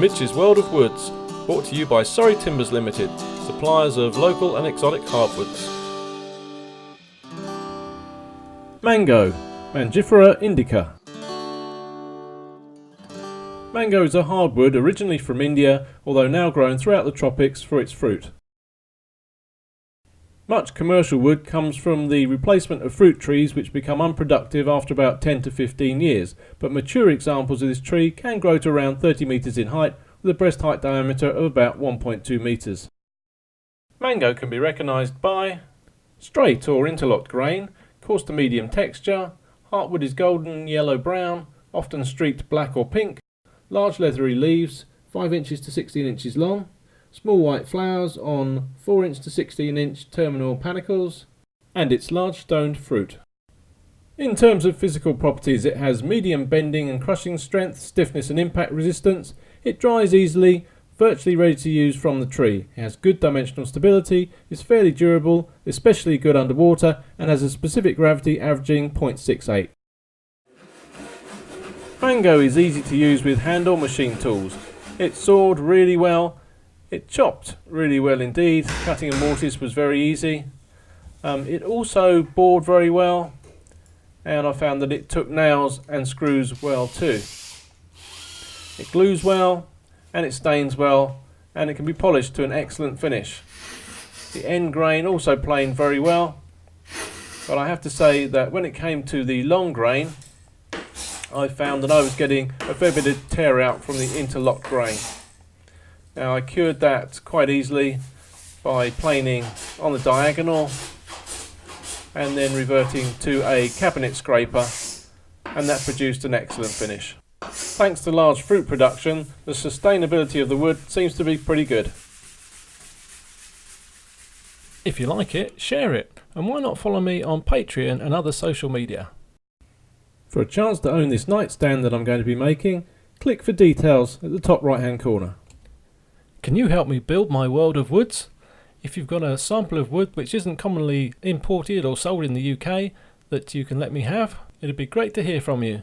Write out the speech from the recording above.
Mitch's World of Woods, brought to you by Surrey Timbers Limited, suppliers of local and exotic hardwoods. Mango, Mangifera indica. Mango is a hardwood originally from India, although now grown throughout the tropics for its fruit. Much commercial wood comes from the replacement of fruit trees which become unproductive after about 10 to 15 years, but mature examples of this tree can grow to around 30 metres in height with a breast height diameter of about 1.2 metres. Mango can be recognised by straight or interlocked grain, coarse to medium texture, heartwood is golden yellow brown, often streaked black or pink, large leathery leaves, 5 inches to 16 inches long, small white flowers on 4 inch to 16 inch terminal panicles, and its large stoned fruit. In terms of physical properties, it has medium bending and crushing strength, stiffness and impact resistance. It dries easily, virtually ready to use from the tree. It has good dimensional stability, is fairly durable, especially good underwater, and has a specific gravity averaging 0.68. Mango is easy to use with hand or machine tools. It sawed really well. It chopped really well indeed. Cutting and mortise was very easy. It also bored very well, and I found that it took nails and screws well too. It glues well and it stains well, and it can be polished to an excellent finish. The end grain also planed very well, but I have to say that when it came to the long grain, I found that I was getting a fair bit of tear out from the interlocked grain. Now I cured that quite easily by planing on the diagonal and then reverting to a cabinet scraper, and that produced an excellent finish. Thanks to large fruit production, the sustainability of the wood seems to be pretty good. If you like it, share it, and why not follow me on Patreon and other social media. For a chance to own this nightstand that I'm going to be making, click for details at the top right hand corner. Can you help me build my world of woods? If you've got a sample of wood which isn't commonly imported or sold in the UK that you can let me have, it'd be great to hear from you.